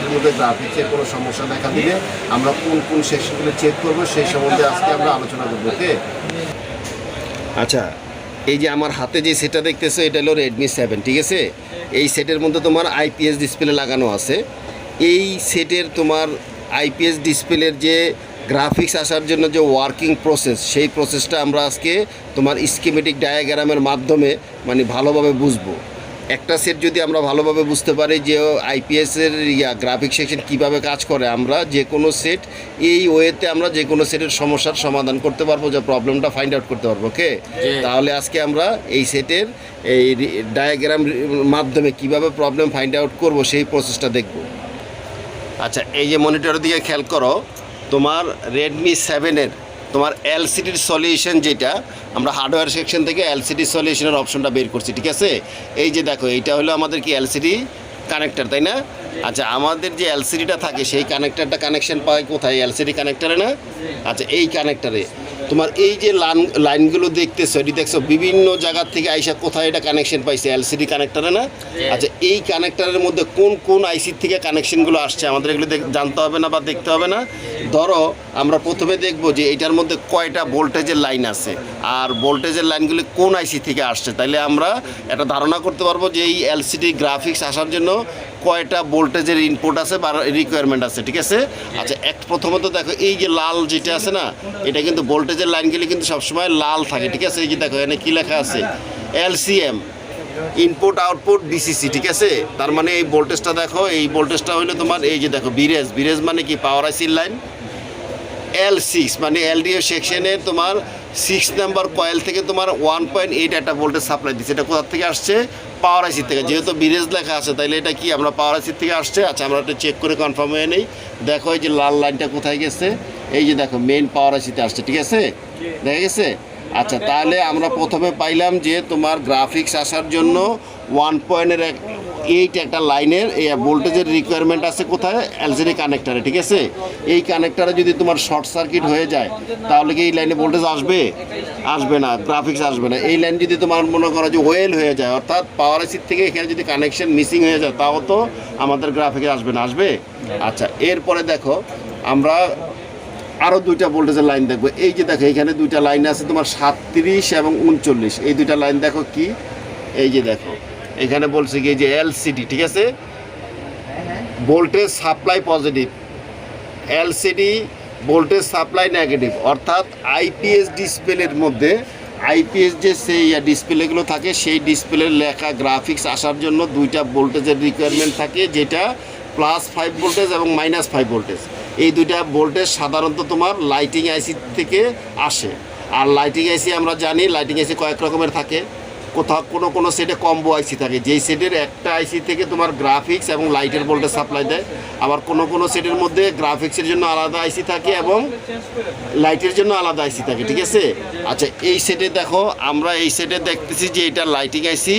সেটের মধ্যে গ্রাফিক্সের কোনো সমস্যা দেখা দিলে আমরা কোন কোন সেকশনগুলো চেক করবো সেই সম্বন্ধে আজকে আমরা আলোচনা করবো। ওকে, আচ্ছা, এই যে আমার হাতে যে সেটটা দেখতেছো এটা হলো রেডমি 7, ঠিক আছে। এই সেটের মধ্যে তোমার আইপিএস ডিসপ্লে লাগানো আছে। এই সেটের তোমার আইপিএস ডিসপ্লের যে গ্রাফিক্স আসার জন্য যে ওয়ার্কিং প্রসেস, সেই প্রসেসটা আমরা আজকে তোমার স্কিমেটিক ডায়াগ্রামের মাধ্যমে মানে ভালোভাবে বুঝবো। একটা সেট যদি আমরা ভালোভাবে বুঝতে পারি যে আইপিএসের গ্রাফিক্স সেকশন কীভাবে কাজ করে, আমরা যে কোনো সেট এই ওয়েতে আমরা যে কোনো সেটের সমস্যার সমাধান করতে পারবো, যে প্রবলেমটা ফাইন্ড আউট করতে পারবো। ওকে, তাহলে আজকে আমরা এই সেটের এই ডায়াগ্রাম মাধ্যমে কিভাবে প্রবলেম ফাইন্ড আউট করব সেই প্রসেসটা দেখব। আচ্ছা, এই যে মনিটরের দিকে খেয়াল করো, তোমার রেডমি 7-এর তোমার এলসিডির সলিউশন, যেটা আমরা হার্ডওয়্যার সেকশন থেকে এলসিডি সলিউশনের অপশনটা বের করছি, ঠিক আছে। এই যে দেখো, এইটা হলো আমাদের কি এলসিডি কানেক্টার, তাই না? আচ্ছা, আমাদের যে এলসিডিটা থাকে সেই কানেক্টারটা কানেকশন পায় কোথায়? এলসিডি কানেক্টারে না? আচ্ছা, এই কানেক্টারে তোমার এই যে লাইনগুলো দেখতেছো, এটি দেখছো বিভিন্ন জায়গার থেকে আইসা কোথায় এটা কানেকশন পাইছে? এলসিডি কানেক্টারে না? আচ্ছা, এই কানেক্টারের মধ্যে কোন কোন আইসির থেকে কানেকশনগুলো আসছে আমাদের এগুলো জানতে হবে না বা দেখতে হবে না? ধরো আমরা প্রথমে দেখব যে এটার মধ্যে কয়টা ভোল্টেজের লাইন আছে আর ভোল্টেজের লাইনগুলি কোন আইসি থেকে আসছে, তাইলে আমরা একটা ধারণা করতে পারবো যে এই এলসিডি গ্রাফিক্স আসার জন্য কয়টা ভোল্টেজের ইনপুট আছে বা রিকোয়ারমেন্ট আছে, ঠিক আছে। আচ্ছা, প্রথমত দেখো, এই যে লাল যেটা আছে না, এটা কিন্তু ভোল্টেজের লাইনগুলি কিন্তু সবসময় লাল থাকে, ঠিক আছে। এই যে দেখো, এখানে কী লেখা আছে? এলসিএম, ইনপুট আউটপুট ডিসিসি, ঠিক আছে। তার মানে এই ভোল্টেজটা দেখো, এই ভোল্টেজটা হইলো তোমার এই যে দেখো বিরেজ মানে কি? পাওয়ার আইসির লাইন। L6 মানে এলডিও সেকশনে তোমার 6 নাম্বার কয়েল থেকে তোমার 1.8 একটা ভোল্টেজ সাপ্লাই দিচ্ছে। এটা কোথা থেকে আসছে? পাওয়ার আইসি থেকে। যেহেতু বিরেজ লেখা আছে, তাইলে এটা কি আমরা পাওয়ার আইসি থেকে আসছে। আচ্ছা, আমরা এটা চেক করে কনফার্ম হয়ে নেই। দেখো, এই যে লাল লাইনটা কোথায় গেছে? এই যে দেখো, মেইন পাওয়ার আইসিতে আসছে, ঠিক আছে, দেখা গেছে। আচ্ছা, তাহলে আমরা প্রথমে পাইলাম যে তোমার গ্রাফিক্স আসার জন্য 1.8 একটা লাইনের এই ভোল্টেজের রিকোয়ারমেন্ট আছে কোথায়? এলসিডি কানেক্টারে, ঠিক আছে। এই কানেক্টারে যদি তোমার শর্ট সার্কিট হয়ে যায়, তাহলে কি এই লাইনে ভোল্টেজ আসবে? আসবে না, গ্রাফিক্স আসবে না। এই লাইন যদি তোমার মনে করো যে ওয়েল হয়ে যায়, অর্থাৎ পাওয়ার আইসির থেকে এখানে যদি কানেকশন মিসিং হয়ে যায়, তাও তো আমাদের গ্রাফিক্স আসবে না, আসবে। আচ্ছা, এরপরে দেখো আমরা আরও দুইটা ভোল্টেজের লাইন দেখবো। এই যে দেখো, এখানে দুইটা লাইন আছে তোমার 37 এবং 39। এই দুইটা লাইন দেখো কি? এই যে দেখো, এখানে বলছে কি যে এলসিডি, ঠিক আছে, voltage supply positive, LCD voltage supply negative. অর্থাৎ আইপিএস ডিসপ্লের মধ্যে আইপিএস যে সেই ডিসপ্লেগুলো থাকে, সেই ডিসপ্লের লেখা গ্রাফিক্স আসার জন্য দুইটা ভোল্টেজের রিকোয়ারমেন্ট থাকে, যেটা +5 ভোল্টেজ এবং -5 ভোল্টেজ। এই দুইটা ভোল্টেজ সাধারণত তোমার লাইটিং আইসি থেকে আসে। আর লাইটিং আইসি আমরা জানি, লাইটিং আইসি কয়েক রকমের থাকে। কোথাও কোনো সেটে কম্বো আইসি থাকে, যেই সেটের একটা আইসি থেকে তোমার গ্রাফিক্স এবং লাইটের ভোল্টেজ সাপ্লাই দেয়। আবার কোনো সেটের মধ্যে গ্রাফিক্সের জন্য আলাদা আইসি থাকে এবং লাইটের জন্য আলাদা আইসি থাকে, ঠিক আছে। আচ্ছা, এই সেটে দেখো, আমরা এই সেটে দেখতেছি যে এটা লাইটিং আইসি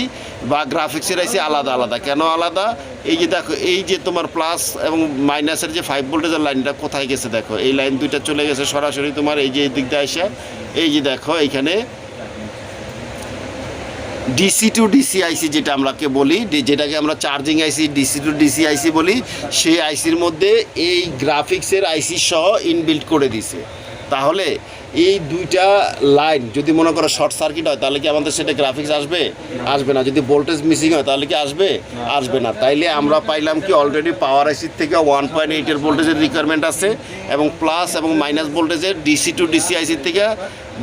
বা গ্রাফিক্সের আইসি আলাদা আলাদা। কেন আলাদা? এই যে দেখো, এই যে তোমার প্লাস এবং মাইনাসের যে 5 ভোল্টেজের লাইনটা কোথায় গেছে দেখো, এই লাইন দুইটা চলে গেছে সরাসরি তোমার এই যে এই দিক দিয়ে আসে। এই যে দেখো, এইখানে ডিসি টু ডিসি আইসি যেটা আমরাকে বলি, যেটাকে আমরা charging IC, DC to DC IC বলি, সেই আইসির মধ্যে এই গ্রাফিক্সের আইসি সহ ইনবিল্ট করে দিছে। তাহলে এই দুইটা লাইন যদি মনে করো শর্ট সার্কিট হয়, তাহলে কি আমাদের সেটা গ্রাফিক্স আসবে? আসবে না। যদি ভোল্টেজ মিসিং হয়, তাহলে কি আসবে? আসবে না। তাইলে আমরা পাইলাম কি, অলরেডি পাওয়ার আইসির থেকে 1.8 ভোল্টেজের রিকোয়ারমেন্ট আছে এবং প্লাস এবং মাইনাস ভোল্টেজের ডিসি টু ডিসি আইসির থেকে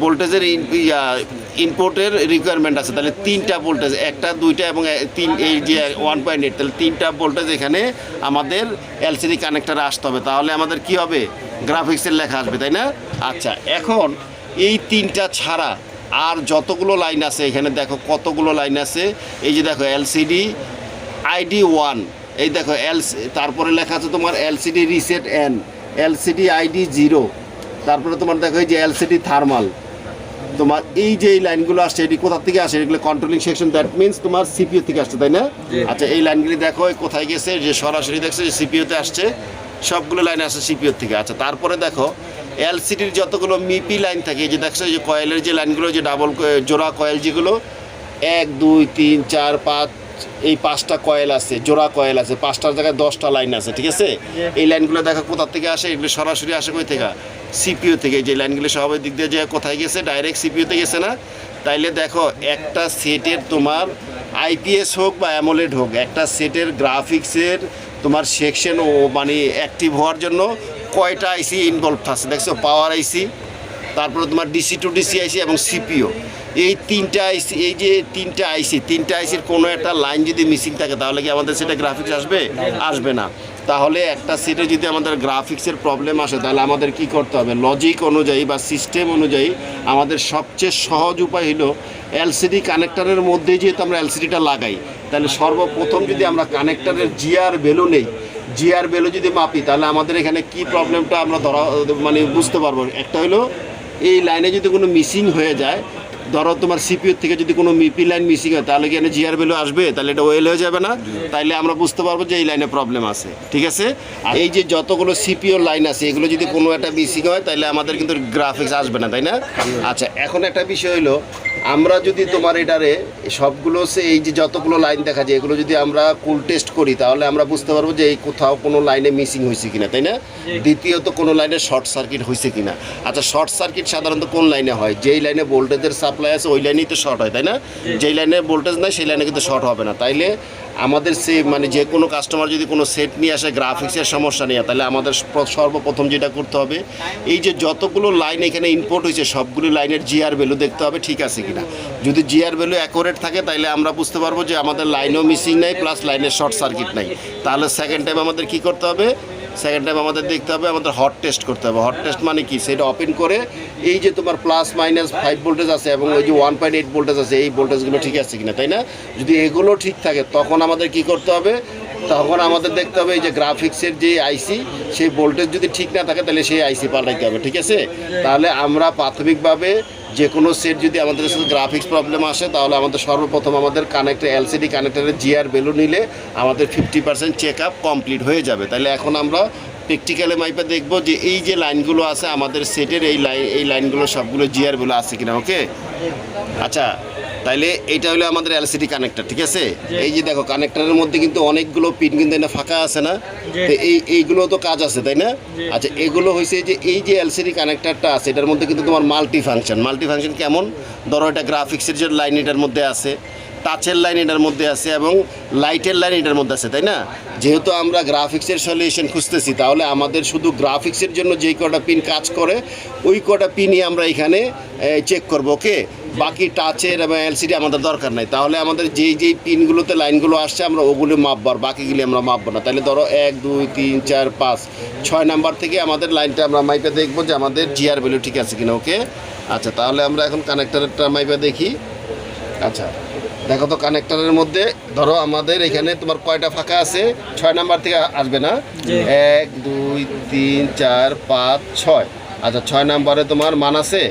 ভোল্টেজের ইনপুটের রিকোয়ারমেন্ট আছে। তাহলে 3টা ভোল্টেজ, 1টা 2টা এবং 3, এই যে 1.8, তাহলে 3টা ভোল্টেজ এখানে আমাদের এলসিডি কানেক্টারে আসতে হবে। তাহলে আমাদের কি হবে? গ্রাফিক্সের লেখা আসবে, তাই না? আচ্ছা, এখন এই 3টা ছাড়া আর যতগুলো লাইন আছে, এখানে দেখো কতগুলো লাইন আছে। এই যে দেখো, এলসিডি আইডি 1, এই দেখো তারপরে লেখা আছে তোমার LCD reset N, LCD ID 0, তারপরে তোমার দেখো এই যে এলসিডি থার্মাল। তোমার এই যে এই লাইনগুলো আসছে, এটি কোথা থেকে আসে? এগুলো কন্ট্রোলিং সেকশন, দ্যাট মিনস তোমার সিপিইউ থেকে আসছে, তাই না? আচ্ছা, এই লাইনগুলি দেখো কোথায় গেছে, যে সরাসরি দেখছো যে সিপিইউতে আসছে, সবগুলো লাইন আসছে সিপিইউ থেকে। আচ্ছা, তারপরে দেখো এলসিডির যতগুলো মিপি লাইন থাকে, এই যে দেখছো যে কয়েলের যে লাইনগুলো, যে ডাবল জোড়া কয়েল যেগুলো 1 2 3 4 5 এই 5টা কয়েল আছে, জোড়া কয়েল আছে, 5টার জায়গায় 10টা লাইন আছে, ঠিক আছে? এই লাইনগুলো দেখো কোথা থেকে আসে, এগুলো সরাসরি আসে কই থেকে? সিপিইউ থেকে। যে লাইনগুলো সবাই দিক দিয়ে যে কোথায় গেছে, ডাইরেক্ট সিপিইউতে গেছে না? তাইলে দেখো একটা সেটের তোমার আইপিএস হোক বা অ্যামোলেড হোক, একটা সেটের গ্রাফিক্সের তোমার সেকশন ও মানে অ্যাক্টিভ হওয়ার জন্য কয়টা আইসি ইনভলভ আছে দেখছো? পাওয়ার আইসি, তারপরে তোমার ডিসি টু ডিসি আইসি এবং সিপিইউ। এই তিনটা আইসি, এই যে তিনটা আইসির কোনো একটা লাইন যদি মিসিং থাকে তাহলে কি আমাদের সেটা গ্রাফিক্স আসবে? আসবে না। তাহলে একটা সেটে যদি আমাদের গ্রাফিক্সের প্রবলেম আসে তাহলে আমাদের কি করতে হবে? লজিক অনুযায়ী বা সিস্টেম অনুযায়ী আমাদের সবচেয়ে সহজ উপায় হলো এলসিডি কানেক্টরের মধ্যে যেহেতু আমরা এলসিডিটা লাগাই, তাহলে সর্বপ্রথম যদি আমরা কানেক্টরের জিআর ভ্যালু নেই, জিআর ভ্যালু যদি মাপি তাহলে আমাদের এখানে কি প্রবলেমটা আমরা ধরা মানে বুঝতে পারবো। একটা হলো এই লাইনে যদি কোনো মিসিং হয়ে যায়, ধরো তোমার সিপিইউ থেকে যদি কোনো মিপি লাইন মিসিং হয় তাহলে কি এখানে জিআর ভ্যালু আসবে? তাহলে এটা ওয়েল হয়ে যাবে না? তাইলে আমরা বুঝতে পারবো যে এই লাইনে প্রবলেম আছে, ঠিক আছে? আর এই যে যতগুলো সিপিইউ লাইন আছে এগুলো যদি কোনো একটা মিসিং হয় তাহলে আমাদের কিন্তু গ্রাফিক্স আসবে না, তাই না? আচ্ছা, এখন একটা বিষয় হলো আমরা যদি তোমার এটারে সবগুলো এই যে যতগুলো লাইন দেখা যায় এগুলো যদি আমরা কুল টেস্ট করি তাহলে আমরা বুঝতে পারবো যে এই কোথাও কোনো লাইনে মিসিং হয়েছে কিনা, তাই না? দ্বিতীয়ত কোনো লাইনে শর্ট সার্কিট হয়েছে কিনা। আচ্ছা, শর্ট সার্কিট সাধারণত কোন লাইনে হয়? যেই লাইনে ভোল্টেজের সাপ্লাই আছে ওই লাইনেই তো শর্ট হয়, তাই না? যেই লাইনে ভোল্টেজ নাই সেই লাইনে কিন্তু শর্ট হবে না। তাইলে আমাদের সে মানে যে কোনো কাস্টমার যদি কোনো সেট নিয়ে আসে গ্রাফিক্সের সমস্যা নিয়ে, তাহলে আমাদের সর্বপ্রথম যেটা করতে হবে এই যে যতগুলো লাইন এখানে ইনপুট হয়েছে সবগুলো লাইনের জিআর ভ্যালু দেখতে হবে ঠিক আছে কিনা। যদি জিআর ভ্যালু অ্যাকুরেট থাকে তাহলে আমরা বুঝতে পারবো যে আমাদের লাইনও মিসিং নাই প্লাস লাইনের শর্ট সার্কিট নাই। তাহলে সেকেন্ড টাইম আমাদের কি করতে হবে? সেকেন্ড টাইম আমাদের দেখতে হবে, আমাদের হট টেস্ট করতে হবে। হট টেস্ট মানে কি? সেটা ওপেন করে এই যে তোমার প্লাস মাইনাস 5 ভোল্টেজ আছে এবং ওই যে 1.8 ভোল্টেজ আছে এই ভোল্টেজগুলো ঠিক আছে কিনা, তাই না? যদি এগুলো ঠিক থাকে তখন আমাদের কি করতে হবে? তখন আমাদের দেখতে হবে এই যে গ্রাফিক্সের যে আইসি সেই ভোল্টেজ যদি ঠিক না থাকে তাহলে সেই আইসি পাল্টাইতে হবে, ঠিক আছে? তাহলে আমরা প্রাথমিকভাবে যে কোনো সেট যদি আমাদের সাথে গ্রাফিক্স প্রবলেম আসে তাহলে আমাদের সর্বপ্রথম আমাদের কানেক্টর এলসিডি কানেক্টরের জিআর ভ্যালু নিলে আমাদের 50% চেক আপ কমপ্লিট হয়ে যাবে। তাহলে এখন আমরা প্র্যাকটিক্যালে মাইপে দেখব যে এই যে লাইনগুলো আছে আমাদের সেটের এই লাইনগুলো সবগুলো জিআর ভ্যালু আছে কিনা। ওকে, আচ্ছা, তাইলে এইটা হলো আমাদের এলসিডি কানেক্টর, ঠিক আছে? এই যে দেখো কানেক্টরের মধ্যে কিন্তু অনেকগুলো পিন কিন্তু এটা ফাঁকা আছে না? তো এইগুলো তো কাজ আছে, তাই না? আচ্ছা, এগুলো হয়েছে যে এই যে এলসিডি কানেক্টরটা আছে এটার মধ্যে কিন্তু তোমার মাল্টি ফাংশন কেমন? ধরো এটা গ্রাফিক্সের যে লাইন এটার মধ্যে আছে, টাচের লাইন এটার মধ্যে আছে এবং লাইটের লাইন এটার মধ্যে আছে, তাই না? যেহেতু আমরা গ্রাফিক্সের সলিউশন খুঁজতেছি তাহলে আমাদের শুধু গ্রাফিক্সের জন্য যেই কটা পিন কাজ করে ওই কটা পিনই আমরা এখানে চেক করবো। ওকে, বাকি টাচের এবং এলসিডি আমাদের দরকার নাই। তাহলে আমাদের যেই পিনগুলোতে লাইনগুলো আসছে আমরা ওগুলো মাপবো আর বাকিগুলি আমরা মাপবো না। তাহলে ধরো 1 2 3 4 5 6 নাম্বার থেকে আমাদের লাইনটা আমরা মাইপে দেখবো যে আমাদের জিআর ভ্যালু ঠিক আছে কিনা। ওকে, আচ্ছা, তাহলে আমরা এখন কানেক্টরেরটা মাইপে দেখি। আচ্ছা, দেখো তো কানেক্টরের মধ্যে ধরো আমাদের এখানে তোমার কয়টা ফাঁকা আছে? 6 নাম্বার থেকে আসবে না? 1 2 3 4 5 6। আচ্ছা, 6 নাম্বারে তোমার মান আছে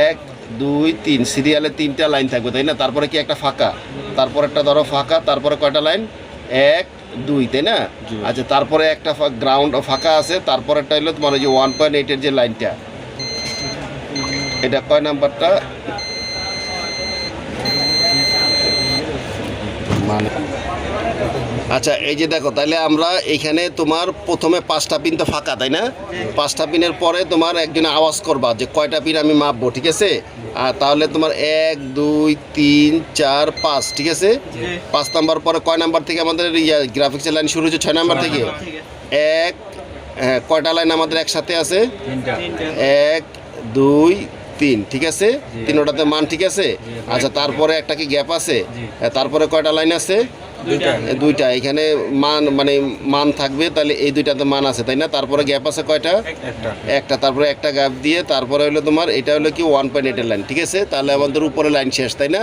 1 2 3, সিরিয়ালে 3টা লাইন থাকবে, তাই না? তারপরে কি একটা ফাঁকা, তারপর একটা ধরো ফাঁকা, তারপরে কয়টা লাইন? 1 2, তাই না? আচ্ছা, তারপরে একটা গ্রাউন্ড ফাঁকা আছে, তারপরে একটা হলো তোমার ওই যে 1.8 এর যে লাইনটা, এটা কয় নাম্বারটা? আচ্ছা, এই যে দেখো তাহলে আমরা এইখানে তোমার প্রথমে 5টা পিন তো ফাঁকা, তাই না? 5টা পিনের পরে তোমার একজনে আওয়াজ করবা যে কয়টা পিন আমি মাপবো, ঠিক আছে? আর তাহলে তোমার 1 2 3 4 5, ঠিক আছে? 5 নাম্বার পরে কয় নাম্বার থেকে আমাদের গ্রাফিক্সের লাইন শুরু হচ্ছে? 6 নাম্বার থেকে। এক, হ্যাঁ, কয়টা লাইন আমাদের একসাথে আছে? 1 2 3, ঠিক আছে? তিনটাতে মান ঠিক আছে? আচ্ছা, তারপরে একটা কি গ্যাপ আছে? তারপরে কয়টা লাইন আছে? দুইটা। এখানে মান থাকবে, তাহলে এই দুইটাতে মান আছে, তাই না? তারপরে গ্যাপ আছে কয়টা? একটা। তারপরে একটা গ্যাপ দিয়ে তারপরে হলো তোমার এটা হলো কি 1.8 এর লাইন, ঠিক আছে? তাহলে আমাদের উপরে লাইন শেষ, তাই না?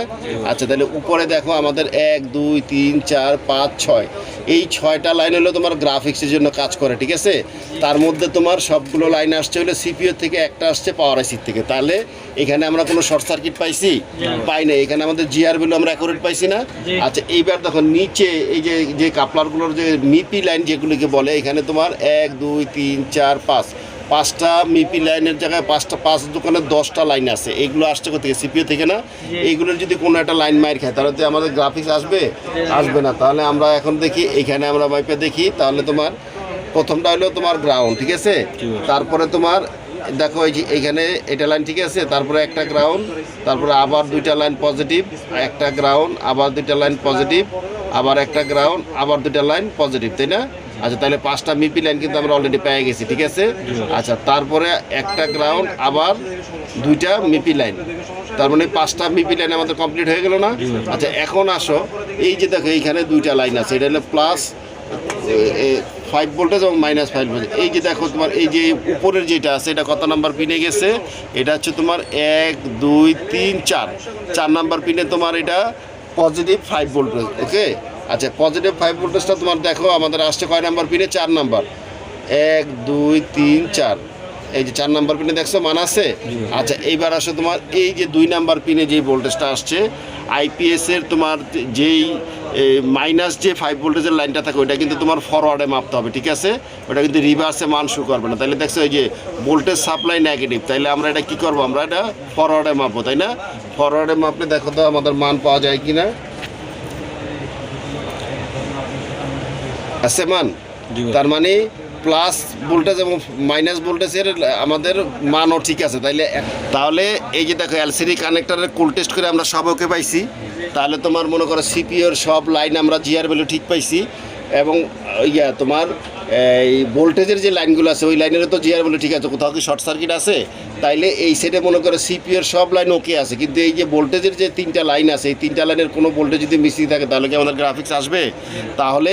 আচ্ছা, তাহলে উপরে দেখো আমাদের 1 2 3 4 5 6, এই 6টা লাইন হলো তোমার গ্রাফিক্সের জন্য কাজ করে, ঠিক আছে? তার মধ্যে তোমার সবগুলো লাইন আসছে হলো সিপিইউ থেকে, একটা আসছে পাওয়ার আইসি থেকে। তাহলে এখানে আমরা কোনো শর্ট সার্কিট পাইছি? পাই না। এখানে আমাদের জিআর ভ্যালু আমরা অ্যাকুরেট পাইছি না? আচ্ছা, এইবার দেখো নিচে এই যে কাপলারগুলোর যে মিপি লাইন যেগুলিকে বলে, এখানে তোমার 1 2 3 4 5 5টা মিপি লাইনের জায়গায় 5 দোকানে 10টা লাইন আছে, এগুলো আসছে কোথা থেকে? সিপিইউ থেকে না? এইগুলোর যদি কোনো একটা লাইন মাইর খায় তাহলে তো আমাদের গ্রাফিক্স আসবে না। তাহলে আমরা এখন দেখি, এইখানে আমরা মাইপে দেখি, তাহলে তোমার প্রথমটা হলো তোমার গ্রাউন্ড, ঠিক আছে? তারপরে তোমার দেখো এই যে এইখানে এটা লাইন, ঠিক আছে, তারপরে একটা গ্রাউন্ড, তারপরে আবার 2টা লাইন পজিটিভ, একটা গ্রাউন্ড, আবার 2টা লাইন পজিটিভ, আবার একটা গ্রাউন্ড, আবার 2টা লাইন পজিটিভ, তাই না? আচ্ছা, তাহলে 5টা মিপি লাইন কিন্তু আমরা অলরেডি পেয়ে গেছি, ঠিক আছে? আচ্ছা, তারপরে একটা গ্রাউন্ড, আবার 2টা মিপি লাইন, তার মানে 5টা মিপি লাইন আমাদের কমপ্লিট হয়ে গেল না? আচ্ছা, এখন আসো, এই যে দেখো এইখানে 2টা লাইন আছে, এটা হলো প্লাস 5 ভোল্টেজ এবং -5 ভোল্টেজ। এই যে দেখো তোমার এই যে উপরের যেটা আছে এটা কত নাম্বার পিনে গেছে? এটা হচ্ছে তোমার 1 2 3 4 নাম্বার পিনে তোমার এটা পজিটিভ 5 ভোল্টেজ, ওকে? আচ্ছা, পজিটিভ 5 ভোল্টেজটা তোমার দেখো আমাদের আসছে কয় নাম্বার পিনে? 4 নাম্বার, 1 2 3 4, এই যে 4 নাম্বার পিনে দেখছো মান আছে? আচ্ছা, এইবার আসো তোমার এই যে 2 নাম্বার পিনে যেই ভোল্টেজটা আসছে আইপিএস এর তোমার যেই মাইনাস যে 5 ভোল্টেজের লাইনটা থাকে ওইটা কিন্তু তোমার ফরওয়ার্ডে মাপতে হবে, ঠিক আছে? ওটা কিন্তু রিভার্সে মান শো করবে না। তাহলে দেখছো এই যে ভোল্টেজ সাপ্লাই নেগেটিভ, তাইলে আমরা এটা কি করবো? আমরা এটা ফরওয়ার্ডে মাপবো, তাই না? ফরওয়ার্ডে মাপলে দেখো তো আমাদের মান পাওয়া যায় কি না, আছে মান? তার মানে প্লাস ভোল্টেজ এবং মাইনাস ভোল্টেজের আমাদের মানও ঠিক আছে। তাহলে এই যে দেখো এলসিডি কানেক্টরের কুল টেস্ট করে আমরা সব ওকে পাইছি। তাহলে তোমার মনে করো সিপিইউর সব লাইন আমরা জিআর ভ্যালু ঠিক পাইছি, এবং তোমার এই ভোল্টেজের যে লাইনগুলো আছে ওই লাইনেরও তো জিআর ভ্যালু ঠিক আছে। কোথাও কি শর্ট সার্কিট আছে? তাইলে এই সেটে মনে করো সিপিইউর সব লাইন ওকে আছে, কিন্তু এই যে ভোল্টেজের যে 3টা লাইন আছে এই 3টা লাইনের কোনো ভোল্টেজ যদি মিসিং থাকে তাহলে কি আমাদের গ্রাফিক্স আসবে? তাহলে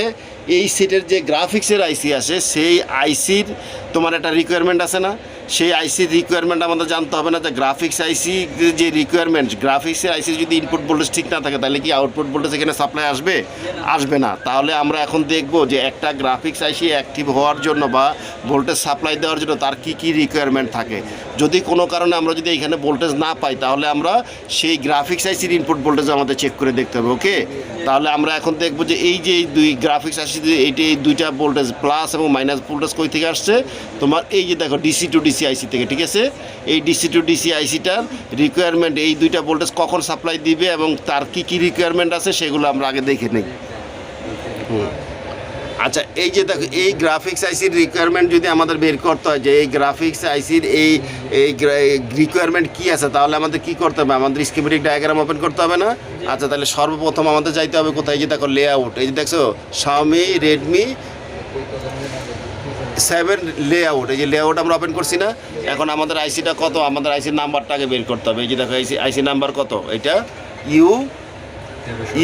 এই সেটের যে গ্রাফিক্সের আইসি আসে সেই আইসির তোমার একটা রিকোয়ারমেন্ট আছে না? সেই আইসির রিকোয়ারমেন্ট আমাদের জানতে হবে না যে গ্রাফিক্স আইসি যে রিকোয়ারমেন্ট, গ্রাফিক্সের আইসি যদি ইনপুট ভোল্টেজ ঠিক না থাকে তাহলে কি আউটপুট ভোল্টেজ এখানে সাপ্লাই আসবে না। তাহলে আমরা এখন দেখব যে একটা গ্রাফিক্স আইসি অ্যাক্টিভ হওয়ার জন্য বা ভোল্টেজ সাপ্লাই দেওয়ার জন্য তার কি রিকোয়ারমেন্ট থাকে। যদি কোনো কারণে আমরা যদি এখানে ভোল্টেজ না পাই তাহলে আমরা সেই গ্রাফিক্স আইসির ইনপুট ভোল্টেজ আমাদের চেক করে দেখতে হবে, ওকে? তাহলে আমরা এখন দেখব যে এই যে দুই গ্রাফিক্স আইসি এই 2টা ভোল্টেজ প্লাস এবং মাইনাস ভোল্টেজ কই থেকে আসছে? তোমার এই যে দেখো ডিসি টু ডিসি আইসি থেকে, ঠিক আছে? এই ডিসি টু ডিসি আইসিটার রিকোয়ারমেন্ট এই 2টা ভোল্টেজ কখন সাপ্লাই দিবে এবং তার কি রিকোয়ারমেন্ট আছে সেগুলো আমরা আগে দেখে নিই। আচ্ছা, এই যে দেখো এই গ্রাফিক্স আইসির রিকোয়ারমেন্ট যদি আমাদের বের করতে হয় যে এই গ্রাফিক্স আইসির এই রিকোয়ারমেন্ট কী আছে, তাহলে আমাদের কি করতে হবে? আমাদের স্কিমেটিক ডায়াগ্রাম ওপেন করতে হবে না? আচ্ছা, তাহলে সর্বপ্রথম আমাদের যাইতে হবে কোথায়? এই যে দেখো লেআউট, এই যে দেখছো Xiaomi Redmi 7 লেআউট, এই যে লেআউট আমরা ওপেন করছি না? এখন আমাদের আইসিটা কত? আমাদের আইসির নাম্বারটা আগে বের করতে হবে। এই যে দেখো আইসি নাম্বার কত? এটা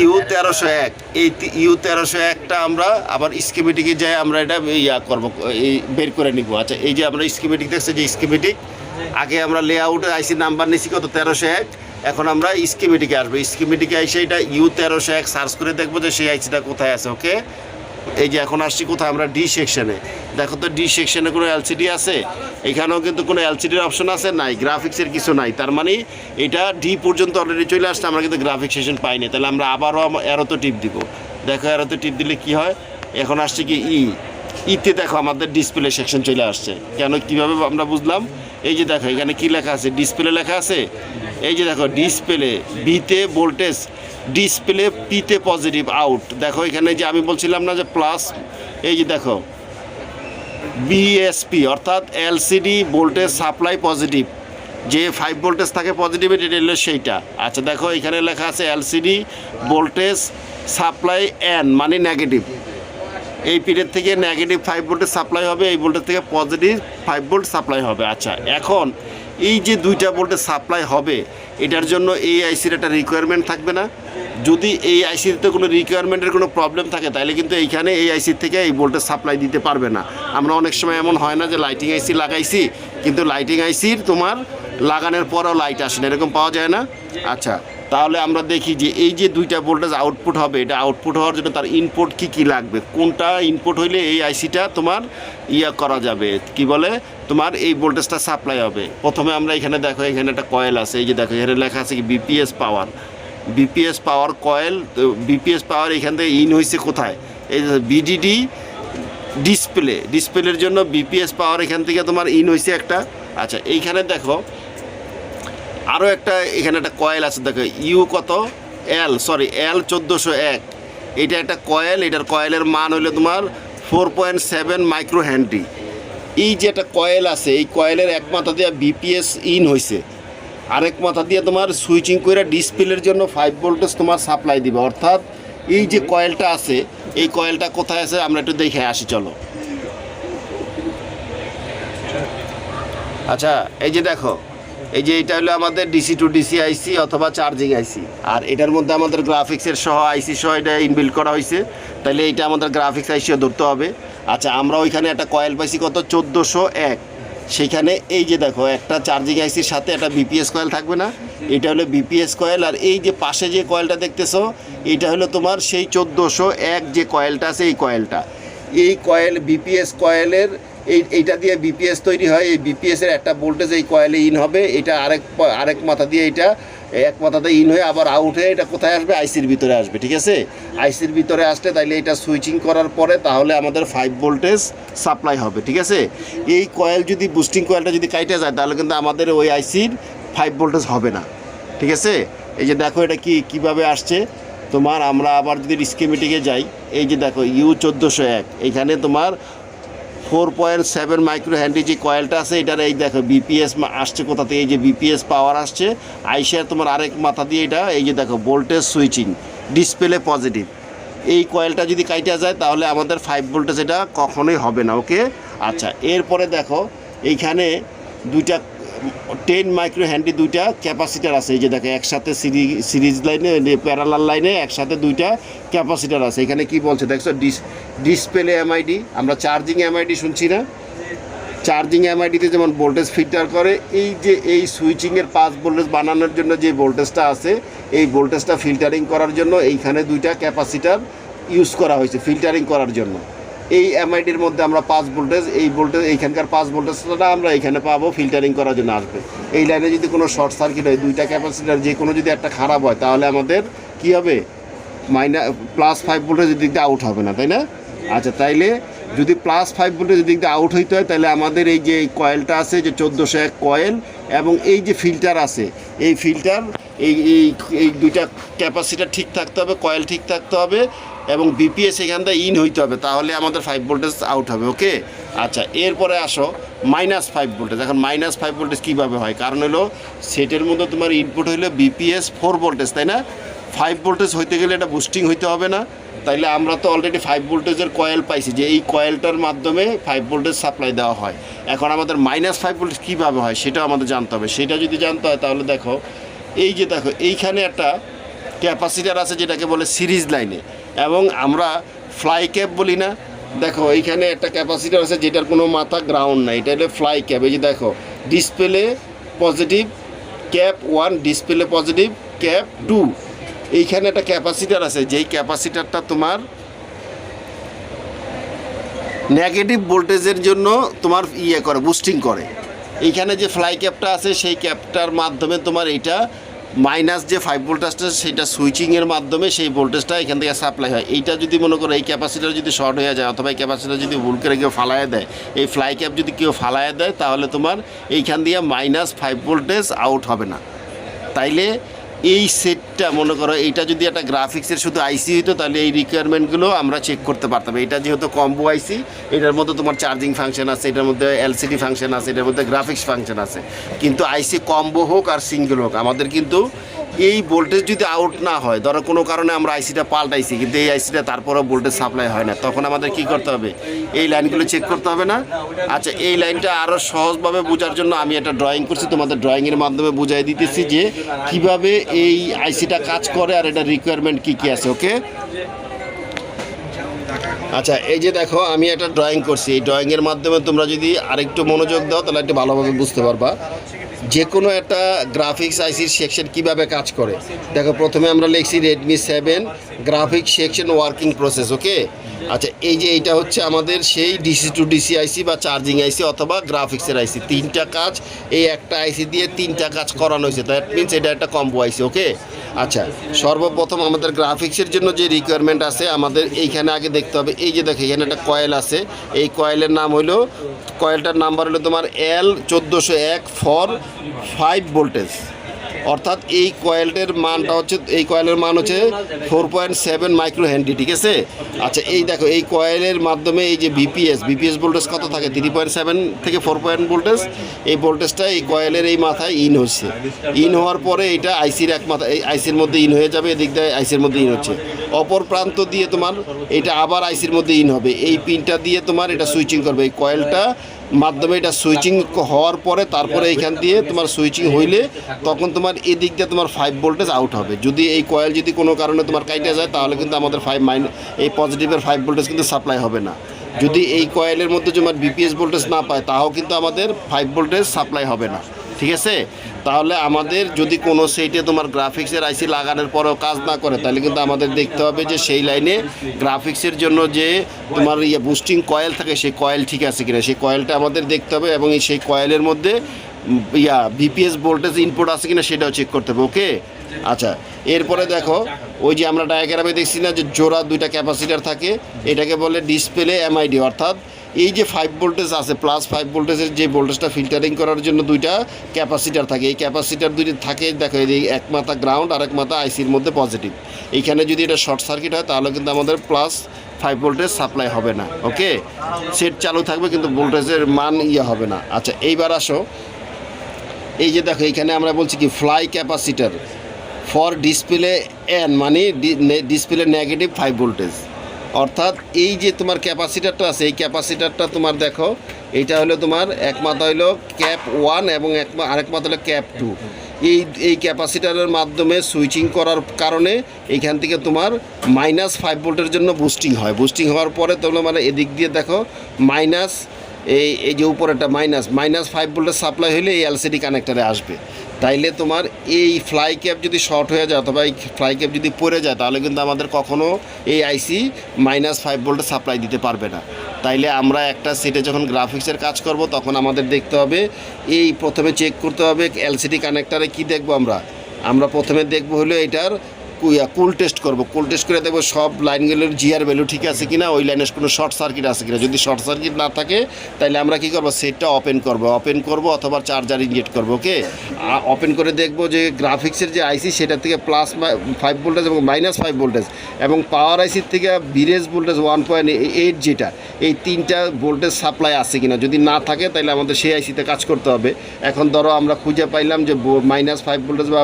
U1301। এই U1301টা আমরা আবার স্কিমেটিকে যাই আমরা এটা করবো, এই বের করে নিব। আচ্ছা, এই যে আমরা স্কিমেটিক দেখছি, যে স্কিমেটিক আগে আমরা লেআউটে আইসির নাম্বার নিচ্ছি কত? 1301। এখন আমরা স্কিমেটিকে আসবো, স্কিমেটিকে এসে এটা U1301 সার্চ করে দেখবো যে সেই আইসিটা কোথায় আছে, ওকে? এই যে এখন আসছি কোথায়? আমরা ডি সেকশনে। দেখো তো ডি সেকশনে কোনো এলসিডি আছে? এখানেও কিন্তু কোনো এলসিডির অপশন আছে নাই, গ্রাফিক্সের কিছু নাই। তার মানে এটা ডি পর্যন্ত অলরেডি চলে আসছে, আমরা কিন্তু গ্রাফিক্স সেকশন পাইনি। তাহলে আমরা আবারও অ্যারোতে টিপ দিব। দেখো অ্যারোতে টিপ দিলে কি হয়? এখন আসছে কি ইতে দেখো আমাদের ডিসপ্লে সেকশন চলে আসছে। কেন, কীভাবে আমরা বুঝলাম? এই যে দেখো এখানে কি লেখা আছে? ডিসপ্লে লেখা আছে। এই যে দেখো ডিসপ্লে বিতে ভোল্টেজ, ডিসপ্লে পিতে পজিটিভ আউট। দেখো এখানে যে আমি বলছিলাম না যে প্লাস, এই যে দেখো বিএসপি অর্থাৎ এলসিডি ভোল্টেজ সাপ্লাই পজিটিভ, যে 5 ভোল্টেজ থাকে পজিটিভ এটা হলো সেইটা। আচ্ছা, দেখো এখানে লেখা আছে এলসিডি ভোল্টেজ সাপ্লাই এন মানে নেগেটিভ, এই পিরিয়ড থেকে নেগেটিভ 5 ভোল্টেজ সাপ্লাই হবে, এই ভোল্টেজ থেকে পজিটিভ 5 ভোল্ট সাপ্লাই হবে। আচ্ছা, এখন এই যে 2টা ভোল্টেজ সাপ্লাই হবে এটার জন্য এই আইসির একটা রিকোয়ারমেন্ট থাকবে না? যদি এই আইসিতে কোনো রিকোয়ারমেন্টের কোনো প্রবলেম থাকে তাহলে কিন্তু এইখানে এই আইসির থেকে এই ভোল্টেজ সাপ্লাই দিতে পারবে না। আমরা অনেক সময় এমন হয় না যে লাইটিং আইসি লাগাইছি কিন্তু লাইটিং আইসির তোমার লাগানোর পরেও লাইট আসে না, এরকম পাওয়া যায় না? আচ্ছা, তাহলে আমরা দেখি যে এই যে 2টা ভোল্টেজ আউটপুট হবে, এটা আউটপুট হওয়ার জন্য তার ইনপুট কি লাগবে, কোনটা ইনপুট হইলে এই আইসিটা তোমার করা যাবে, কি বলে তোমার এই ভোল্টেজটা সাপ্লাই হবে। প্রথমে আমরা এখানে দেখো এখানে একটা কয়েল আছে, এই যে দেখো এখানে লেখা আছে কি বিপিএস পাওয়ার কয়েল। বিপিএস পাওয়ার এখান থেকে ইন হয়েছে কোথায়? এই বিডিডি ডিসপ্লের জন্য বিপিএস পাওয়ার এখান থেকে তোমার ইন হয়েছে একটা। আচ্ছা এইখানে দেখো আরও একটা, এখানে একটা কয়েল আছে দেখো, ইউ কত এল 1401, এটা একটা কয়েল, এটার কয়েলের মান হলো তোমার 4.7 মাইক্রো হেনরি। এই যে একটা কয়েল আছে, এই কয়েলের এক মাথা দিয়ে বিপিএস ইন হয়েছে, আরেক মাথা দিয়ে তোমার সুইচিং করে ডিসপ্লের জন্য 5 ভোল্টেজ তোমার সাপ্লাই দিবে। অর্থাৎ এই যে কয়েলটা আছে, এই কয়েলটা কোথায় আছে আমরা একটু দেখে আসি চলো। আচ্ছা এই যে দেখো, এই যে এটা হলো আমাদের ডিসি টু ডিসি আইসি অথবা চার্জিং আইসি, আর এটার মধ্যে আমাদের গ্রাফিক্সের সহ আইসি সহ এটা ইনবিল্ড করা হয়েছে, তাহলে এটা আমাদের গ্রাফিক্স আইসিও ধরতে হবে। আচ্ছা আমরা ওইখানে একটা কয়েল পাইছি কত 1401, সেখানে এই যে দেখো একটা চার্জিং আইসির সাথে একটা বিপিএস কয়েল থাকবে না, এটা হলো বিপিএস কয়েল। আর এই যে পাশে যে কয়েলটা দেখতেছো এটা হলো তোমার সেই 1401 যে কয়েলটা আছে, এই কয়েলটা, এই কয়েল বিপিএস কয়েলের এইটা দিয়ে বিপিএস তৈরি হয়। এই বিপিএসের একটা ভোল্টেজ এই কয়েলে ইন হবে, এটা আরেক মাথা দিয়ে এটা এক মাথাতে ইন হয়ে আবার আউট হয়ে এটা কোথায় আসবে, আইসির ভিতরে আসবে। ঠিক আছে, আইসির ভিতরে আসলে তাইলে এটা সুইচিং করার পরে তাহলে আমাদের 5 ভোল্টেজ সাপ্লাই হবে। ঠিক আছে, এই কয়েল যদি বুস্টিং কয়েলটা যদি কাইটে যায় তাহলে কিন্তু আমাদের ওই আইসির 5 ভোল্টেজ হবে না। ঠিক আছে, এই যে দেখো এটা কীভাবে আসছে তোমার, আমরা আবার যদি স্কিমেটিকে যাই, এই যে দেখো ইউ 1401, এইখানে তোমার 4.7 মাইক্রো হেনরি যে কয়েলটা আছে, এটার এই দেখো বিপিএস আসছে কোথাতে, এই যে বিপিএস পাওয়ার আসছে আইসার তোমার আরেক মাথা দিয়ে এটা, এই যে দেখো ভোল্টেজ সুইচিং ডিসপ্লে পজিটিভ। এই কয়েলটা যদি কাইটা যায় তাহলে আমাদের 5 ভোল্টেজ এটা কখনোই হবে না। ওকে, আচ্ছা এরপরে দেখো এইখানে দুইটা 10 মাইক্রো হেনরি দুইটা ক্যাপাসিটার আছে, এই যে দেখো একসাথে সিরিজ লাইনে প্যারালাল লাইনে একসাথে দুইটা ক্যাপাসিটার আছে। এখানে কি বলছে দেখছো, ডিসপ্লে এমআইডি, আমরা চার্জিং এমআইডি শুনছি না, চার্জিং এমআইডিতে যেমন ভোল্টেজ ফিল্টার করে, এই যে এই সুইচিংয়ের 5 ভোল্টেজ বানানোর জন্য যে ভোল্টেজটা আছে, এই ভোল্টেজটা ফিল্টারিং করার জন্য এইখানে দুইটা ক্যাপাসিটার ইউজ করা হয়েছে ফিল্টারিং করার জন্য। এই এমআইডির মধ্যে আমরা 5 ভোল্টেজ, এই ভোল্টেজ এইখানকার 5 ভোল্টেজটা আমরা এখানে পাবো ফিল্টারিং করার জন্য আসবে। এই লাইনে যদি কোনো শর্ট সার্কিট হয়, দুইটা ক্যাপাসিটার যে কোনো যদি একটা খারাপ হয় তাহলে আমাদের কি হবে, +5 ভোল্টেজ দিক দিয়ে আউট হবে না, তাই না? আচ্ছা তাইলে যদি +5 ভোল্টেজ দিক দিয়ে আউট হইতে হয় তাহলে আমাদের এই যে কয়েলটা আছে যে 1401 কয়েল এবং এই যে ফিল্টার আছে, এই ফিল্টার এই দুইটা ক্যাপাসিটার ঠিক থাকতে হবে, কয়েল ঠিক থাকতে হবে এবং বিপিএস এখান থেকে ইন হইতে হবে, তাহলে আমাদের 5 ভোল্টেজ আউট হবে। ওকে, আচ্ছা এরপরে আসো -5 ভোল্টেজ। এখন -5 ভোল্টেজ কীভাবে হয়, কারণ হলো সেটের মধ্যে তোমার ইনপুট হইলো বিপিএস 4 ভোল্টেজ, তাই না? 5 ভোল্টেজ হইতে গেলে এটা বুস্টিং হইতে হবে না, তাইলে আমরা তো অলরেডি 5 ভোল্টেজের কয়েল পাইছি যে এই কয়েলটার মাধ্যমে 5 ভোল্টেজ সাপ্লাই দেওয়া হয়। এখন আমাদের -5 ভোল্টেজ কীভাবে হয় সেটাও আমাদের জানতে হবে। সেটা যদি জানতে হয় তাহলে দেখো এই যে দেখো এইখানে একটা ক্যাপাসিটার আছে যেটাকে বলে সিরিজ লাইনে, এবং আমরা ফ্লাই ক্যাপ বলি না, দেখো এইখানে একটা ক্যাপাসিটার আছে যেটার কোনো মাথা গ্রাউন্ড নাই, এটা হলো ফ্লাই ক্যাপ। এই যে দেখো display positive cap 1, display positive cap 2, এইখানে একটা ক্যাপাসিটার আছে যেই ক্যাপাসিটারটা তোমার নেগেটিভ ভোল্টেজের জন্য তোমার করে বুস্টিং করে। এইখানে যে ফ্লাই ক্যাপটা আছে সেই ক্যাপটার মাধ্যমে তোমার এইটা মাইনাস যে 5 ভোল্টেজটা সেটা সুইচিংয়ের মাধ্যমে সেই ভোল্টেজটা এখান থেকে সাপ্লাই হয়। এইটা যদি মনে করো এই ক্যাপাসিটার যদি শর্ট হয়ে যায় অথবা এই ক্যাপাসিটার যদি ভুল করে কেউ ফালায় দেয়, এই ফ্লাই ক্যাপ যদি কেউ ফালায় দেয় তাহলে তোমার এইখান দিয়ে -5 ভোল্টেজ আউট হবে না। তাইলে এই সেটটা মনে করো এইটা যদি একটা গ্রাফিক্সের শুধু আইসি হইতো তাহলে এই রিকোয়ারমেন্টগুলো আমরা চেক করতে পারতাম। এটা যেহেতু কম্বো আইসি, এটার মধ্যে তোমার চার্জিং ফাংশন আছে, এটার মধ্যে এলসিডি ফাংশন আছে, এটার মধ্যে গ্রাফিক্স ফাংশন আছে, কিন্তু আইসি কম্বো হোক আর সিঙ্গেল হোক আমাদের কিন্তু এই ভোল্টেজ যদি আউট না হয়, ধরো কোনো কারণে আমরা আইসিটা পাল্টাইছি কিন্তু এই আইসিটা তারপরেও ভোল্টেজ সাপ্লাই হয় না, তখন আমাদের কি করতে হবে, এই লাইনগুলো চেক করতে হবে না? আচ্ছা এই লাইনটা আরও সহজভাবে বোঝার জন্য আমি একটা ড্রয়িং করছি, তোমাদের ড্রয়িংয়ের মাধ্যমে বুঝাই দিতেছি যে কিভাবে এই আইসিটা কাজ করে আর এটা রিকোয়ারমেন্ট কী কী আছে। ওকে, আচ্ছা এই যে দেখো আমি একটা ড্রয়িং করছি, এই ড্রয়িংয়ের মাধ্যমে তোমরা যদি আরেকটু মনোযোগ দাও তাহলে একটু ভালোভাবে বুঝতে পারবা যে কোনো একটা গ্রাফিক্স আইসির সেকশন কিভাবে কাজ করে। দেখো প্রথমে আমরা লিখছি Redmi 7 graphics section working process. Okay, আচ্ছা এই যে এইটা হচ্ছে আমাদের সেই ডিসি টু ডিসি আইসি বা চার্জিং আইসি অথবা গ্রাফিক্সের আইসি, 3টা কাজ এই একটা আইসি দিয়ে 3টা কাজ করানো হয়েছে, দ্যাট মিনস এটা একটা কম্বো আইসি। ওকে, আচ্ছা, সর্বপ্রথম আমাদের গ্রাফিক্সের জন্য যে রিকোয়ারমেন্ট আছে আমাদের এইখানে আগে দেখতে হবে। এই যে দেখো এখানে একটা কয়েল আছে, এই কয়েলের নাম হলো, কয়েলটার নাম্বার হলো তোমার L1401 ফর 5 ভোল্টেজ। অর্থাৎ এই কয়েলটার মানটা হচ্ছে, এই কয়েলের মান হচ্ছে 4.7 মাইক্রো হেনরি, ঠিক আছে। আচ্ছা, এই দেখো এই কয়েলের মাধ্যমে এই যে বিপিএস ভোল্টেজ কত থাকে, 3.7 থেকে 4 ভোল্টেজ। এই ভোল্টেজটা এই কয়েলের এই মাথায় ইন হচ্ছে, ইন হওয়ার পরে এটা আইসির এক মাথা, এই আইসির মধ্যে ইন হয়ে যাবে, এদিক দিয়ে আইসির মধ্যে ইন হচ্ছে, অপর প্রান্ত দিয়ে তোমার এটা আবার আইসির মধ্যে ইন হবে। এই পিনটা দিয়ে তোমার এটা সুইচিং করবে, এই কয়েলটা মাধ্যমে এটা সুইচিং হওয়ার পরে তারপরে এইখান দিয়ে তোমার সুইচিং হইলে তখন তোমার এদিক দিয়ে তোমার 5 ভোল্টেজ আউট হবে। যদি এই কয়েল যদি কোনো কারণে তোমার কাইটে যায় তাহলে কিন্তু আমাদের এই পজিটিভের 5 ভোল্টেজ কিন্তু সাপ্লাই হবে না। যদি এই কয়েলের মধ্যে তোমার বিপিএস ভোল্টেজ না পায় তাও কিন্তু আমাদের 5 ভোল্টেজ সাপ্লাই হবে না, ঠিক আছে। তাহলে আমাদের যদি কোনো সেইটে তোমার গ্রাফিক্সের আইসি লাগানোর পরেও কাজ না করে তাহলে কিন্তু আমাদের দেখতে হবে যে সেই লাইনে গ্রাফিক্সের জন্য যে তোমার বুস্টিং কয়েল থাকে সেই কয়েল ঠিক আছে কিনা, সেই কয়েলটা আমাদের দেখতে হবে, এবং সেই কয়েলের মধ্যে বিপিএস ভোল্টেজ ইনপুট আছে কিনা সেটাও চেক করতে হবে, ওকে। আচ্ছা, এরপরে দেখো ওই যে আমরা ডায়াগ্রামে দেখছি না যে জোড়া দুইটা ক্যাপাসিটার থাকে, এটাকে বলে ডিসপ্লে এমআইডি। অর্থাৎ এই যে 5 ভোল্টেজ আছে, +5 ভোল্টেজের যে ভোল্টেজটা ফিল্টারিং করার জন্য দুইটা ক্যাপাসিটার থাকে, এই ক্যাপাসিটার দুইটা থাকে দেখো, এই এক মাথা গ্রাউন্ড আর এক মাথা আইসির মধ্যে পজিটিভ। এইখানে যদি এটা শর্ট সার্কিট হয় তাহলে কিন্তু আমাদের +5 ভোল্টেজ সাপ্লাই হবে না, ওকে। সেট চালু থাকবে কিন্তু ভোল্টেজের মান হবে না। আচ্ছা, এইবার আসো, এই যে দেখো এইখানে আমরা বলছি কি fly capacitor for display N, মানে ডিসপ্লে নেগেটিভ 5 ভোল্টেজ। অর্থাৎ এই যে তোমার ক্যাপাসিটারটা আছে, এই ক্যাপাসিটারটা তোমার দেখো এইটা হলো তোমার এক মাথা হলো ক্যাপ 1 এবং আরেক মাথা হলো ক্যাপ 2। এই ক্যাপাসিটারের মাধ্যমে সুইচিং করার কারণে এইখান থেকে তোমার -5 ভোল্টের জন্য বুস্টিং হয়। বুস্টিং হওয়ার পরে তোমরা মানে এদিক দিয়ে দেখো মাইনাস, এই যে উপরেটা -5 ভোল্টের সাপ্লাই হলে এই এলসিডি কানেক্টারে আসবে। তাইলে তোমার এই ফ্লাই ক্যাপ যদি শর্ট হয়ে যায় অথবা এই ফ্লাই ক্যাপ যদি পড়ে যায় তাহলে কিন্তু আমাদের কখনও এই আইসি -5 ভোল্টের সাপ্লাই দিতে পারবে না। তাইলে আমরা একটা সেটে যখন গ্রাফিক্সের কাজ করব তখন আমাদের দেখতে হবে, এই প্রথমে চেক করতে হবে এলসিডি কানেক্টারে কি দেখব আমরা প্রথমে দেখব হলো এটার কুল টেস্ট করব। কুল টেস্ট করে দেখবো সব লাইনগুলোর জিআর ভ্যালু ঠিক আছে কিনা, ওই লাইনের কোনো শর্ট সার্কিট আছে কিনা। যদি শর্ট সার্কিট না থাকে তাহলে আমরা কি করব, সেটটা ওপেন করব অথবা চার্জার ইনজেক্ট করব, ওকে। ওপেন করে দেখব যে গ্রাফিক্সের যে আইসি সেটা থেকে +5 ভোল্টেজ এবং -5 ভোল্টেজ এবং পাওয়ার আইসির থেকে বিরেজ ভোল্টেজ 1.8 যেটা, এই 3টা ভোল্টেজ সাপ্লাই আছে কিনা। যদি না থাকে তাহলে আমাদের সেই আইসিতে কাজ করতে হবে। এখন ধরো আমরা খুঁজে পাইলাম যে -5 ভোল্টেজ বা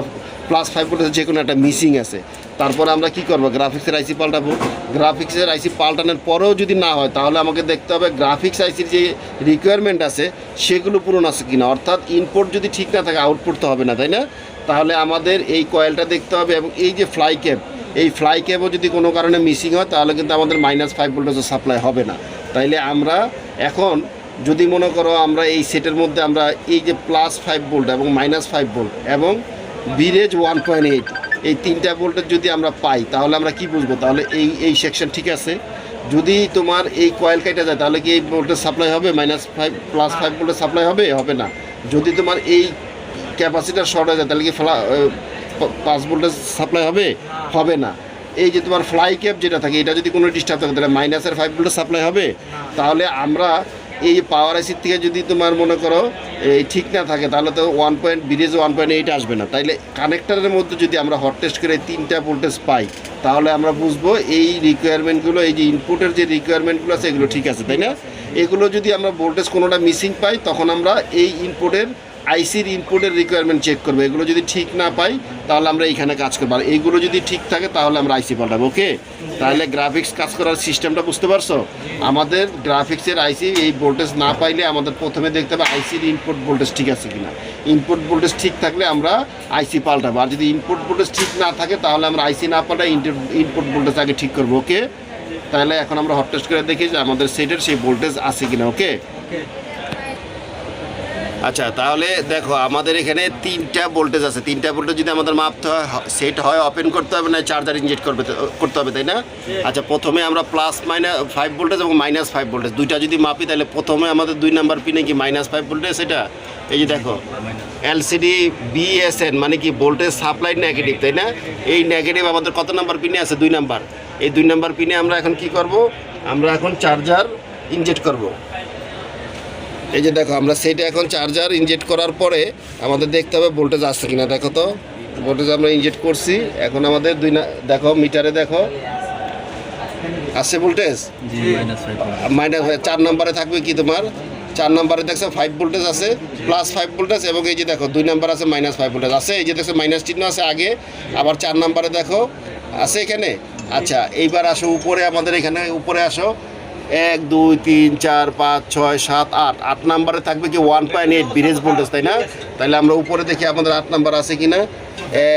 +5 ভোল্টেজ যে কোনো একটা মিসিং আছে, তারপরে আমরা কি করব, গ্রাফিক্সের আইসি পাল্টাবো। গ্রাফিক্সের আইসি পাল্টানোর পরেও যদি না হয় তাহলে আমাকে দেখতে হবে গ্রাফিক্স আইসির যে রিকোয়ারমেন্ট আছে সেগুলো পূরণ আছে কিনা। অর্থাৎ ইনপুট যদি ঠিক না থাকে আউটপুট তো হবে না, তাই না। তাহলে আমাদের এই কয়েলটা দেখতে হবে, এবং এই যে ফ্লাই ক্যাপ, এই ফ্লাই ক্যাপও যদি কোনো কারণে মিসিং হয় তাহলে কিন্তু আমাদের -5 ভোল্টেজও সাপ্লাই হবে না। তাইলে আমরা এখন যদি মনে করো আমরা এই সেটের মধ্যে আমরা এই যে +5 ভোল্ট এবং -5 ভোল্ট এবং বিরেজ 1.8 এই 3টা ভোল্টেজ যদি আমরা পাই তাহলে আমরা কি বুঝবো, তাহলে এই সেকশন ঠিক আছে। যদি তোমার এই কয়েল কেটে যায় তাহলে কি এই ভোল্টেজ সাপ্লাই হবে, +5 ভোল্টেজ সাপ্লাই হবে না। যদি তোমার এই ক্যাপাসিটার শর্ট হয়ে যায় তাহলে কি 5 ভোল্টেজ সাপ্লাই হবে না। এই যে তোমার ফ্লাই ক্যাপ যেটা থাকে এটা যদি কোনো ডিস্টার্ব থাকে তাহলে -5 ভোল্টেজ সাপ্লাই হবে। তাহলে আমরা এই পাওয়ার আইসির থেকে যদি তোমার মনে করো এই ঠিক না থাকে তাহলে তো বিরেজ 1.8 আসবে না। তাইলে কানেক্টারের মধ্যে যদি আমরা হট টেস্ট করে 3টা ভোল্টেজ পাই তাহলে আমরা বুঝবো এই রিকোয়ারমেন্টগুলো, এই যে ইনপুটের যে রিকোয়ারমেন্টগুলো আছে এগুলো ঠিক আছে, তাই না। এগুলো যদি আমরা ভোল্টেজ কোনোটা মিসিং পাই তখন আমরা এই ইনপুটের আইসির ইনপুটের রিকোয়ারমেন্ট চেক করবো। এগুলো যদি ঠিক না পাই তাহলে আমরা এইখানে কাজ করবো, আর এইগুলো যদি ঠিক থাকে তাহলে আমরা আইসি পাল্টাবো, ওকে। তাহলে গ্রাফিক্স কাজ করার সিস্টেমটা বুঝতে পারছো। আমাদের গ্রাফিক্সের আইসি এই ভোল্টেজ না পাইলে আমাদের প্রথমে দেখতে হবে আইসির ইনপুট ভোল্টেজ ঠিক আছে কিনা। ইনপুট ভোল্টেজ ঠিক থাকলে আমরা আইসি পাল্টাবো, আর যদি ইনপুট ভোল্টেজ ঠিক না থাকে তাহলে আমরা আইসি না পাল্টাই ইনপুট ভোল্টেজ আগে ঠিক করবো, ওকে। তাহলে এখন আমরা হট টেস্ট করে দেখি যে আমাদের সেটের সেই ভোল্টেজ আছে কিনা, ওকে। আচ্ছা, তাহলে দেখো আমাদের এখানে 3টা ভোল্টেজ আছে। 3টা ভোল্টেজ যদি আমাদের মাপতে হয়, সেট হয় ওপেন করতে হবে না চার্জার ইনজেক্ট করতে হবে, তাই না? আচ্ছা, প্রথমে আমরা +-5 ভোল্টেজ এবং -5 ভোল্টেজ দুইটা যদি মাপি, তাহলে প্রথমে আমাদের 2 নাম্বার পিনে কি -5 ভোল্টেজ, এটা এই যে দেখো এলসিডি বিএসএন মানে কি ভোল্টেজ সাপ্লাই নেগেটিভ, তাই না? এই নেগেটিভ আমাদের কত নাম্বার পিনে আছে? 2 নাম্বার। এই 2 নাম্বার পিনে আমরা এখন কি করব? আমরা এখন চার্জার ইনজেক্ট করব। এই যে দেখো আমরা সেটা এখন চার্জার ইনজেক্ট করার পরে আমাদের দেখতে হবে ভোল্টেজ আসছে কিনা। দেখো তো ভোল্টেজ আমরা ইনজেক্ট করছি, এখন আমাদের দেখো মিটারে দেখো আসছে ভোল্টেজ -4 নম্বরে থাকবে কি তোমার 4 নম্বরে দেখছো 5 ভোল্টেজ আছে, +5 ভোল্টেজ, এবং এই যে দেখো 2 নাম্বার আছে -5 ভোল্টেজ আছে। এই যে দেখছো মাইনাস চিহ্ন আছে আগে, আবার 4 নম্বরে দেখো আছে এখানে। আচ্ছা, এইবার আসো উপরে, আমাদের এখানে উপরে আসো 1 2 3 4 5 6 7 8 8 নাম্বারে থাকবে কি 1.8 বিরেজ ভোল্টেজ, তাই না? তাহলে আমরা উপরে দেখি আমাদের 8 নাম্বার আছে কিনা।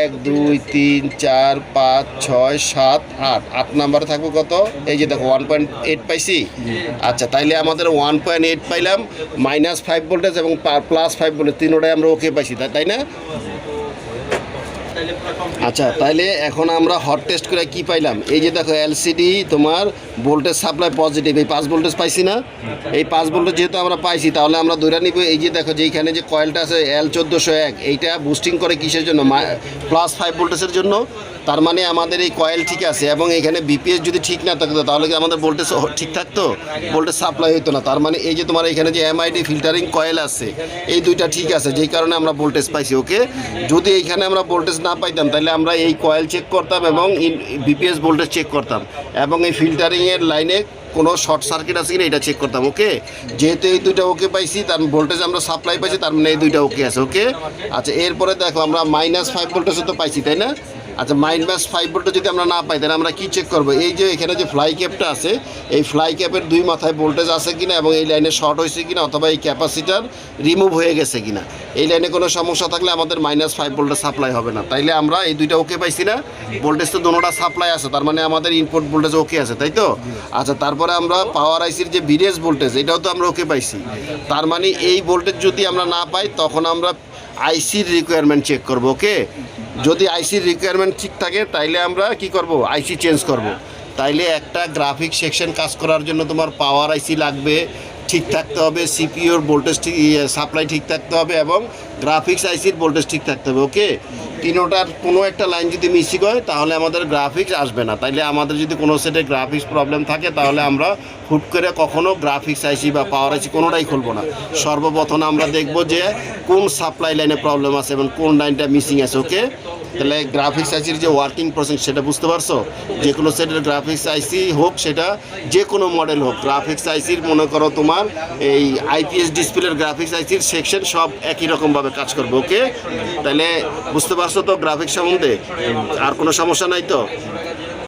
1 2 3 4 5 6 7 8 8 নাম্বারে থাকবে কত? এই যে দেখো 1.8 পাইছি। আচ্ছা, তাইলে আমাদের 1.8 পাইলাম, -5 ভোল্টেজ এবং +5 ভোল্টেজ তিনটাই আমরা ওকে পাইছি, তাই না? আচ্ছা, তাইলে এখন আমরা হট টেস্ট করে কি পাইলাম? এই যে দেখো এলসিডি তোমার ভোল্টেজ সাপ্লাই পজিটিভ, এই 5 ভোল্টেজ পাইছি না? এই 5 ভোল্টেজ যেহেতু আমরা পাইছি, তাহলে আমরা ধরে নিব এই যে দেখো যেইখানে যে কয়েলটা আছে L1401, এইটা বুস্টিং করে কিসের জন্য? +5 ভোল্টেজের জন্য। তার মানে আমাদের এই কয়েল ঠিক আছে, এবং এখানে বিপিএস যদি ঠিক না থাকতো তাহলে কি আমাদের ভোল্টেজ ঠিক থাকতো? ভোল্টেজ সাপ্লাই হতো না। তার মানে এই যে তোমার এখানে যে এমআইডি ফিল্টারিং কয়েল আছে, এই দুইটা ঠিক আছে, যেই কারণে আমরা ভোল্টেজ পাইছি। ওকে, যদি এইখানে আমরা ভোল্টেজ না পাইতাম তাহলে আমরা এই কয়েল চেক করতাম এবং বিপিএস ভোল্টেজ চেক করতাম, এবং এই ফিল্টারিংয়ের লাইনে কোনো শর্ট সার্কিট আছে কিনা এটা চেক করতাম। ওকে, যেহেতু এই দুইটা ওকে পাইছি, তার ভোল্টেজ আমরা সাপ্লাই পাইছি, তার মানে এই দুইটা ওকে আছে। ওকে, আচ্ছা, এরপরে দেখো আমরা -5 ভোল্টেজও তো পাইছি, তাই না? আচ্ছা, -5 ভোল্টেজ যদি আমরা না পাই তাহলে আমরা কি চেক করবো? এই যে এখানে যে ফ্লাই ক্যাপটা আছে, এই ফ্লাই ক্যাপের 2 মাথায় ভোল্টেজ আছে কিনা, এবং এই লাইনে শর্ট হয়েছে কিনা, অথবা এই ক্যাপাসিটার রিমুভ হয়ে গেছে কিনা। এই লাইনে কোনো সমস্যা থাকলে আমাদের -5 ভোল্টেজ সাপ্লাই হবে না। তাইলে আমরা এই দুইটা ওকে পাইছি না? ভোল্টেজ তো দুটোটা সাপ্লাই আছে, তার মানে আমাদের ইনপুট ভোল্টেজ ওকে আছে, তাই তো? আচ্ছা, তারপরে আমরা পাওয়ার আইসির যে ভিরেজ ভোল্টেজ, এটাও তো আমরা ওকে পাইছি। তার মানে এই ভোল্টেজ যদি আমরা না পাই, তখন আমরা আইসির রিকোয়ারমেন্ট চেক করব। ওকে, যদি আইসির রিকোয়ারমেন্ট ঠিক থাকে তাইলে আমরা কি করব? আইসি চেঞ্জ করব। তাইলে একটা গ্রাফিক সেকশন কাজ করার জন্য তোমার পাওয়ার আইসি লাগবে, ঠিক থাকতে হবে, সিপিইউর ভোল্টেজ ঠিক সাপ্লাই ঠিক থাকতে হবে, এবং গ্রাফিক্স আইসির ভোল্টেজ ঠিক থাকতে হবে। ওকে, তিনোটার কোনো একটা লাইন যদি মিসিং হয় তাহলে আমাদের গ্রাফিক্স আসবে না। তাইলে আমাদের যদি কোনো সেটে গ্রাফিক্স প্রবলেম থাকে তাহলে আমরা হুট করে কখনো গ্রাফিক্স আইসি বা পাওয়ার আইসি কোনোটাই খুলবো না। সর্বপ্রথম আমরা দেখব যে কোন সাপ্লাই লাইনে প্রবলেম আছে এবং কোন লাইনটা মিসিং আছে। ওকে, তাহলে গ্রাফিক্স আইসির যে ওয়ার্কিং প্রসেস সেটা বুঝতে পারছো? যে কোনো সেটের গ্রাফিক্স আইসি হোক, সেটা যে কোনো মডেল হোক, গ্রাফিক্স আইসির মনে করো তোমার এই আইপিএস ডিসপ্লের গ্রাফিক্স আইসির সেকশন সব একই রকমভাবে কাজ করবে। ওকে, তাহলে বুঝতে পারছো তো গ্রাফিক্স সম্বন্ধে? আর কোনো সমস্যা নাই তো?